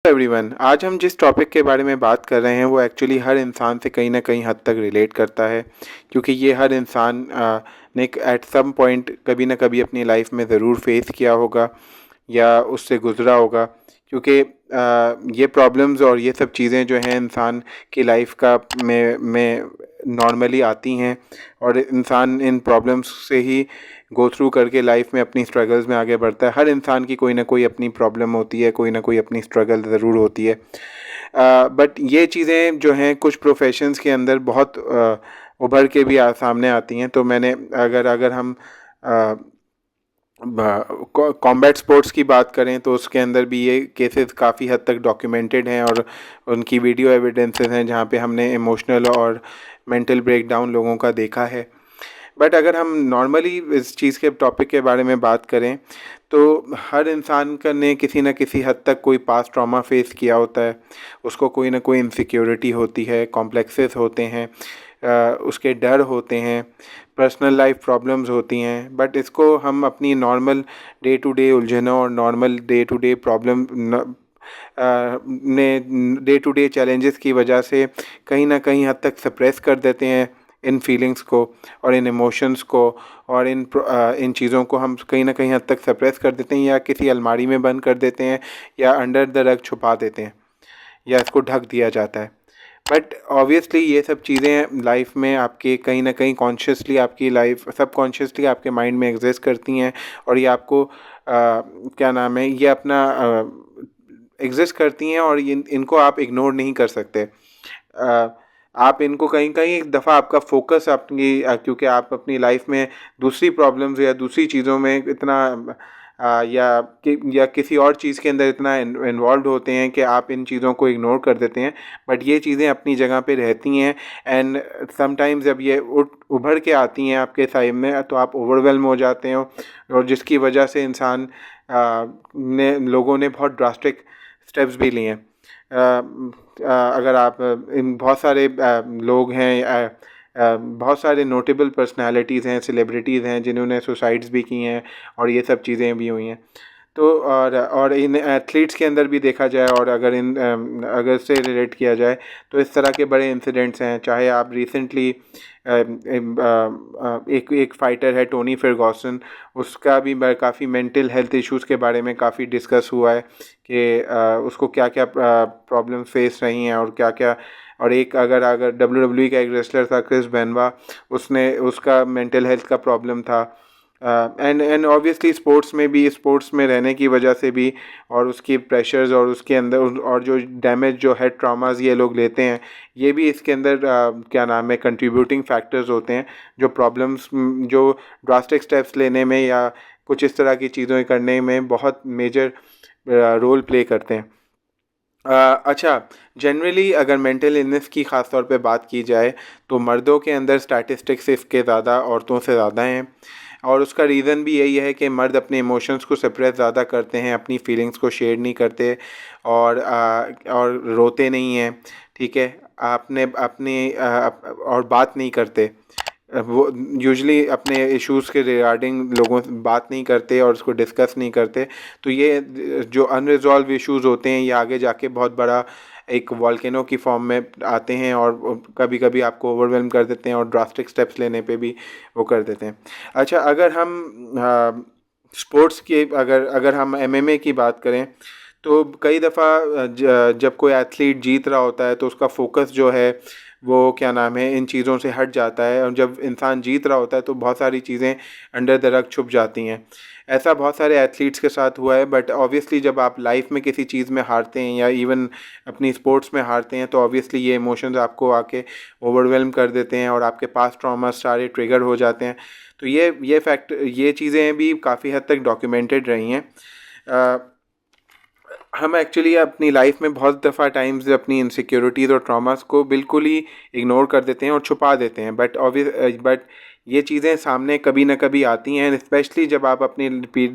Everyone, आज हम जिस टॉपिक के बारे में बात कर रहे हैं वो एक्चुअली हर इंसान से कहीं ना कहीं हद तक रिलेट करता है, क्योंकि ये हर इंसान ने एट सम पॉइंट कभी ना कभी अपनी लाइफ में ज़रूर फेस किया होगा या उससे गुज़रा होगा। क्योंकि ये प्रॉब्लम्स और ये सब चीज़ें जो हैं इंसान की लाइफ का में नॉर्मली आती हैं, और इंसान इन प्रॉब्लम्स से ही गो थ्रू करके लाइफ में अपनी स्ट्रगल्स में आगे बढ़ता है। हर इंसान की कोई ना कोई अपनी प्रॉब्लम होती है, कोई ना कोई अपनी स्ट्रगल ज़रूर होती है। बट ये चीज़ें जो हैं कुछ प्रोफेशंस के अंदर बहुत उभर के भी सामने आती हैं। तो मैंने अगर अगर हम कॉम्बैट स्पोर्ट्स की बात करें तो उसके अंदर भी ये केसेस काफ़ी हद तक डॉक्यूमेंटेड हैं, और उनकी वीडियो एविडेंसेस हैं जहाँ पे हमने इमोशनल और मेंटल ब्रेकडाउन लोगों का देखा है। बट अगर हम नॉर्मली इस चीज़ के टॉपिक के बारे में बात करें तो हर इंसान का ने किसी न किसी हद तक कोई पास्ट ट्रॉमा फेस किया होता है। उसको कोई ना कोई इनसिक्योरिटी होती है, कॉम्प्लेक्सेस होते हैं, उसके डर होते हैं, पर्सनल लाइफ प्रॉब्लम्स होती हैं। बट इसको हम अपनी नॉर्मल डे टू डे उलझनों और normal day to day problem ने डे टू डे चैलेंजेस की वजह से कहीं ना कहीं हद तक सप्रेस कर देते हैं इन फीलिंग्स को और इन इमोशंस को, और इन चीज़ों को हम कहीं ना कहीं हद तक सप्रेस कर देते हैं, या किसी अलमारी में बंद कर देते हैं, या अंडर द रग छुपा देते हैं, या इसको ढक दिया जाता है। बट ऑब्वियसली ये सब चीज़ें लाइफ में आपके कहीं ना कहीं कॉन्शियसली आपकी लाइफ सबकॉन्शियसली आपके माइंड में एग्जिस्ट करती हैं, और ये आपको क्या नाम है, ये अपना एग्जिस्ट करती हैं, और इनको आप इग्नोर नहीं कर सकते। आप इनको कहीं कहीं एक दफ़ा आपका फोकस अपनी क्योंकि आप अपनी लाइफ में दूसरी प्रॉब्लम्स या दूसरी चीज़ों में इतना या किसी और चीज़ के अंदर इतना इन्वॉल्व होते हैं कि आप इन चीज़ों को इग्नोर कर देते हैं। बट ये चीज़ें अपनी जगह पे रहती हैं, एंड समटाइम्स जब ये उभर के आती हैं आपके सामने तो आप ओवरवेल्म हो जाते हो, और जिसकी वजह से इंसान लोगों ने बहुत ड्रास्टिक स्टेप्स भी लिए हैं। अगर आप इन बहुत सारे लोग हैं, बहुत सारे नोटेबल पर्सनालिटीज़ हैं, सेलिब्रिटीज़ हैं जिन्होंने सुसाइड्स भी की हैं, और ये सब चीज़ें भी हुई हैं। तो और इन एथलीट्स के अंदर भी देखा जाए, और अगर से रिलेट किया जाए तो इस तरह के बड़े इंसिडेंट्स हैं। चाहे आप रिसेंटली एक फ़ाइटर है टोनी फर्गूसन, उसका भी काफ़ी मेंटल हेल्थ इश्यूज़ के बारे में काफ़ी डिस्कस हुआ है कि उसको क्या क्या प्रॉब्लम फेस रही हैं और क्या क्या। और एक अगर WWE का एक रेसलर था क्रिस बेनवा, उसने उसका मेंटल हेल्थ का प्रॉब्लम था। एंड ऑब्वियसली स्पोर्ट्स में रहने की वजह से भी, और उसकी प्रेशर्स और उसके अंदर और जो डैमेज जो हेड ट्रॉमास ये लोग लेते हैं, ये भी इसके अंदर क्या नाम है कंट्रीब्यूटिंग फैक्टर्स होते हैं, जो प्रॉब्लम्स जो ड्रास्टिक स्टेप्स लेने में या कुछ इस तरह की चीज़ें करने में बहुत मेजर रोल प्ले करते हैं। अच्छा, जनरली अगर मेंटल इलनेस की ख़ास तौर पे बात की जाए तो मर्दों के अंदर स्टैटिस्टिक्स इसके ज़्यादा औरतों से ज़्यादा हैं, और उसका रीज़न भी यही है कि मर्द अपने इमोशंस को सप्रेस ज़्यादा करते हैं, अपनी फीलिंग्स को शेयर नहीं करते, और रोते नहीं हैं। ठीक है, आपने अपनी और बात नहीं करते। वो यूजुअली अपने इश्यूज़ के रिगार्डिंग लोगों से बात नहीं करते और उसको डिस्कस नहीं करते। तो ये जो अनरिज़ॉल्व इश्यूज़ होते हैं ये आगे जाके बहुत बड़ा एक वॉल्केनो की फॉर्म में आते हैं, और कभी-कभी आपको ओवरवेल्म कर देते हैं, और ड्रास्टिक स्टेप्स लेने पे भी वो कर देते हैं। अच्छा, अगर हम स्पोर्ट्स की अगर अगर हम MMA की बात करें तो कई दफ़ा जब कोई एथलीट जीत रहा होता है तो उसका फोकस जो है वो क्या नाम है इन चीज़ों से हट जाता है, और जब इंसान जीत रहा होता है तो बहुत सारी चीज़ें अंडर द रग छुप जाती हैं। ऐसा बहुत सारे एथलीट्स के साथ हुआ है। बट ऑब्वियसली जब आप लाइफ में किसी चीज़ में हारते हैं या इवन अपनी स्पोर्ट्स में हारते हैं तो ऑब्वियसली ये इमोशंस आपको आके ओवरवेल्म कर देते हैं, और आपके पास ट्रॉमा सारे ट्रिगर हो जाते हैं। तो ये चीज़ें भी काफ़ी हद तक डॉक्यूमेंटेड रही हैं। हम एक्चुअली अपनी लाइफ में बहुत दफ़ा टाइम्स अपनी इनसिक्योरिटीज़ और ट्रॉमास को बिल्कुल ही इग्नोर कर देते हैं और छुपा देते हैं। बट ये चीज़ें सामने कभी ना कभी आती हैं, स्पेशली जब आप अपने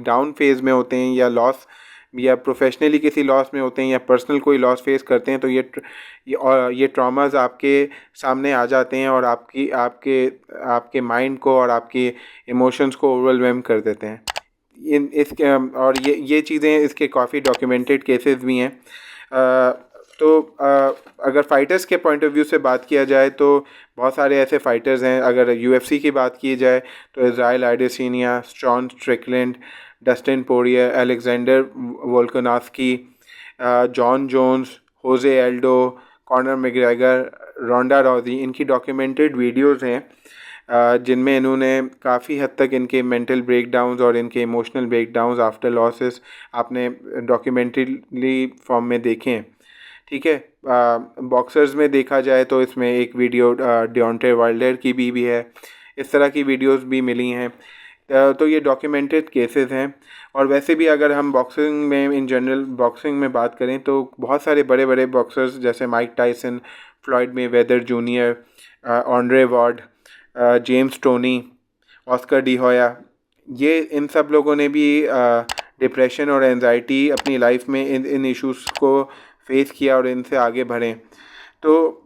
डाउन फेज़ में होते हैं, या लॉस या प्रोफेशनली किसी लॉस में होते हैं, या पर्सनल कोई लॉस फेस करते हैं, तो ये ट्रॉमास आपके सामने आ जाते हैं, और आपके माइंड को और आपकी इमोशंस को ओवरवेलम कर देते हैं। इन इसके और ये चीज़ें इसके काफ़ी डॉक्यूमेंटेड केसेस भी हैं। तो अगर फाइटर्स के पॉइंट ऑफ व्यू से बात किया जाए तो बहुत सारे ऐसे फाइटर्स हैं. अगर यूएफसी की बात की जाए तो Israel Adesanya, Sean Strickland, Dustin Poirier, Alexander Volkanovski, Jon Jones, Jose Aldo, Conor McGregor, Ronda Rousey. इनकी डॉक्यूमेंटेड वीडियोज़ हैं जिनमें इन्होंने काफ़ी हद तक इनके मेंटल ब्रेकडाउन्स और इनके इमोशनल ब्रेकडाउन्स आफ्टर लॉसेस आपने डॉक्यूमेंट्री फॉर्म में देखे हैं. ठीक है. बॉक्सर्स में देखा जाए तो इसमें एक वीडियो डिओंटे वाइल्डर की भी है. इस तरह की वीडियोस भी मिली हैं. तो ये डॉक्यूमेंटेड केसेस हैं. और वैसे भी अगर हम बॉक्सिंग में इन जनरल बॉक्सिंग में बात करें तो बहुत सारे बड़े बड़े बॉक्सर्स जैसे Mike Tyson, Floyd Mayweather junior, Andre Ward, James Toney, Oscar De Hoya, ये इन सब लोगों ने भी डिप्रेशन और एंजाइटी अपनी लाइफ में इन इश्यूज़ को फेस किया और इनसे आगे बढ़े. तो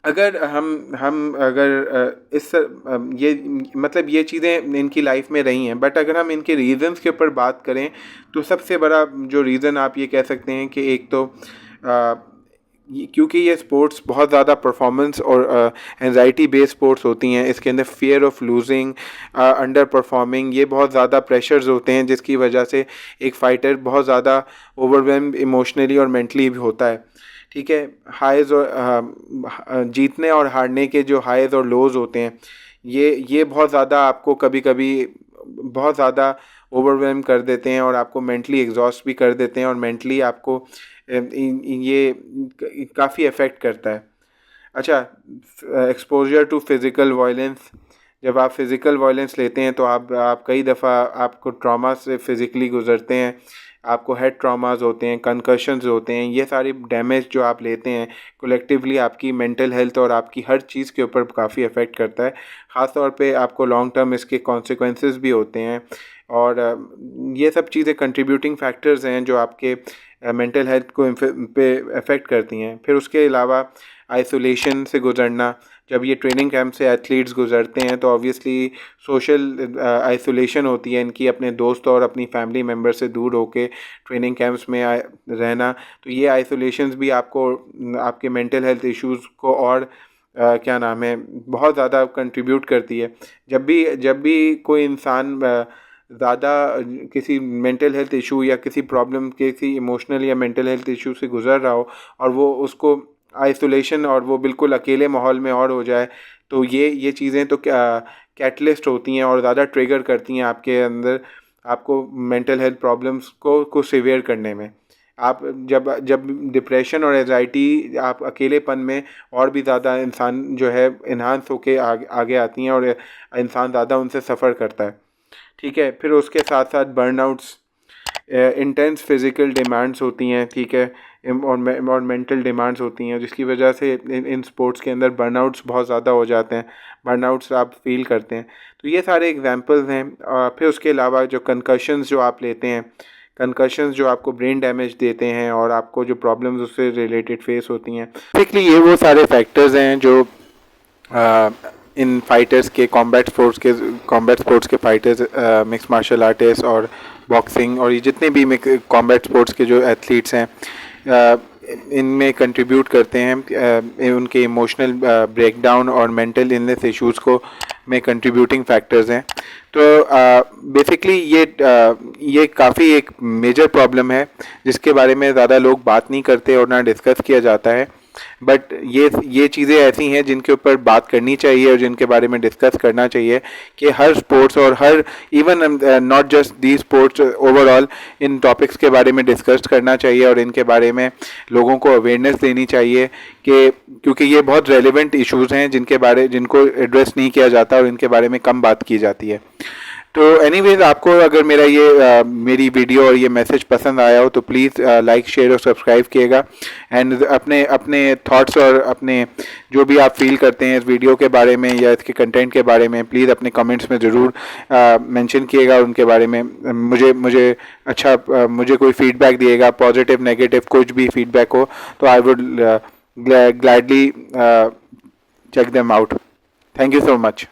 अगर हम अगर इस ये मतलब ये चीज़ें इनकी लाइफ में रही हैं. बट अगर हम इनके रीज़न्स के ऊपर बात करें तो सबसे बड़ा जो रीज़न आप ये कह सकते हैं कि एक तो क्योंकि ये स्पोर्ट्स बहुत ज़्यादा परफॉर्मेंस और एंजाइटी बेस्ड स्पोर्ट्स होती हैं. इसके अंदर fear of losing, under performing, ये बहुत ज़्यादा प्रेशर्स होते हैं जिसकी वजह से एक फ़ाइटर बहुत ज़्यादा ओवरवेल्म्ड इमोशनली और मेंटली भी होता है. ठीक है. हाइज़ और जीतने और हारने के जो हाइज़ और लोज़ होते हैं ये बहुत ज़्यादा आपको कभी कभी बहुत ज़्यादा ओवरवेल्म कर देते हैं और आपको मेंटली एग्जॉस्ट भी कर देते हैं और मेंटली आपको ये काफ़ी अफेक्ट करता है. अच्छा. Exposure to physical violence. जब आप फिज़िकल वायलेंस लेते हैं तो आप कई दफ़ा आपको ट्रॉमा से फिज़िकली गुजरते हैं. आपको हेड ट्रॉमास होते हैं, कंकशंस होते हैं. ये सारी डैमेज जो आप लेते हैं कलेक्टिवली आपकी मेंटल हेल्थ और आपकी हर चीज़ के ऊपर काफ़ी अफेक्ट करता है. ख़ास तौर पे आपको लॉन्ग टर्म इसके कॉन्सिक्वेंसेस भी होते हैं. और ये सब चीज़ें कंट्रीब्यूटिंग फैक्टर्स हैं जो आपके मेंटल हेल्थ को पे अफेक्ट करती हैं. फिर उसके अलावा आइसोलेशन से गुजरना. जब ये ट्रेनिंग कैंप से एथलीट्स गुजरते हैं तो ऑब्वियसली सोशल आइसोलेशन होती है इनकी, अपने दोस्त और अपनी फैमिली मेम्बर से दूर होके ट्रेनिंग कैंप्स में रहना. तो ये आइसोलेशंस भी आपको आपके मेंटल हेल्थ इश्यूज़ को और क्या नाम है बहुत ज़्यादा कंट्रीब्यूट करती है. जब भी कोई इंसान ज़्यादा किसी मेंटल हेल्थ इशू या किसी प्रॉब्लम, किसी इमोशनल या मेंटल हेल्थ इशू से गुजर रहा हो और वो उसको आइसोलेशन और वो बिल्कुल अकेले माहौल में और हो जाए तो ये चीज़ें तो कैटलिस्ट होती हैं और ज़्यादा ट्रिगर करती हैं आपके अंदर आपको मेंटल हेल्थ प्रॉब्लम्स को सीवियर करने में. आप जब डिप्रेशन और एंजाइटी आप अकेलेपन में और भी ज़्यादा इंसान जो है इन्हांस होके आगे आती हैं और इंसान ज़्यादा उनसे सफ़र करता है. ठीक है. फिर उसके साथ साथ बर्नआउट्स, इंटेंस फिज़िकल डिमांड्स होती हैं. ठीक है. और मेंटल डिमांड्स होती हैं जिसकी वजह से इन स्पोर्ट्स के अंदर बर्नआउट्स बहुत ज़्यादा हो जाते हैं. बर्नआउट्स आप फील करते हैं. तो ये सारे एग्जांपल्स हैं. फिर उसके अलावा जो कंकशंस जो आप लेते हैं, कंकशंस जो आपको ब्रेन डैमेज देते हैं और आपको जो प्रॉब्लम्स उससे रिलेटेड फेस होती हैं. बेसिकली ये वो सारे फैक्टर्स हैं जो इन फाइटर्स के कॉम्बैट स्पोर्ट्स के फाइटर्स, मिक्स मार्शल आर्टिस्ट और बॉक्सिंग और ये जितने भी कॉम्बैट स्पोर्ट्स के जो एथलीट्स हैं इनमें कंट्रीब्यूट करते हैं. उनके इमोशनल ब्रेकडाउन और मेंटल इलनेस इश्यूज़ को में कंट्रीब्यूटिंग फैक्टर्स हैं. तो बेसिकली ये काफ़ी एक मेजर प्रॉब्लम है जिसके बारे में ज़्यादा लोग बात नहीं करते और ना डिस्कस किया जाता है. बट ये चीज़ें ऐसी हैं जिनके ऊपर बात करनी चाहिए और जिनके बारे में डिस्कस करना चाहिए कि हर स्पोर्ट्स और her even not just the sports, overall in topics के बारे में डिस्कस करना चाहिए और इनके बारे में लोगों को अवेयरनेस देनी चाहिए कि क्योंकि ये बहुत रेलेवेंट इश्यूज़ हैं जिनको एड्रेस नहीं किया जाता और इनके बारे में कम बात की जाती है. तो एनीवेज आपको अगर मेरी वीडियो और ये मैसेज पसंद आया हो तो प्लीज़ लाइक, शेयर और सब्सक्राइब किएगा. एंड अपने थॉट्स और अपने जो भी आप फील करते हैं इस वीडियो के बारे में या इसके कंटेंट के बारे में प्लीज़ अपने कमेंट्स में ज़रूर मेंशन किएगा. उनके बारे में मुझे कोई फीडबैक दिएगा, पॉजिटिव नेगेटिव कुछ भी फीडबैक हो तो I would gladly check them out. Thank you so much.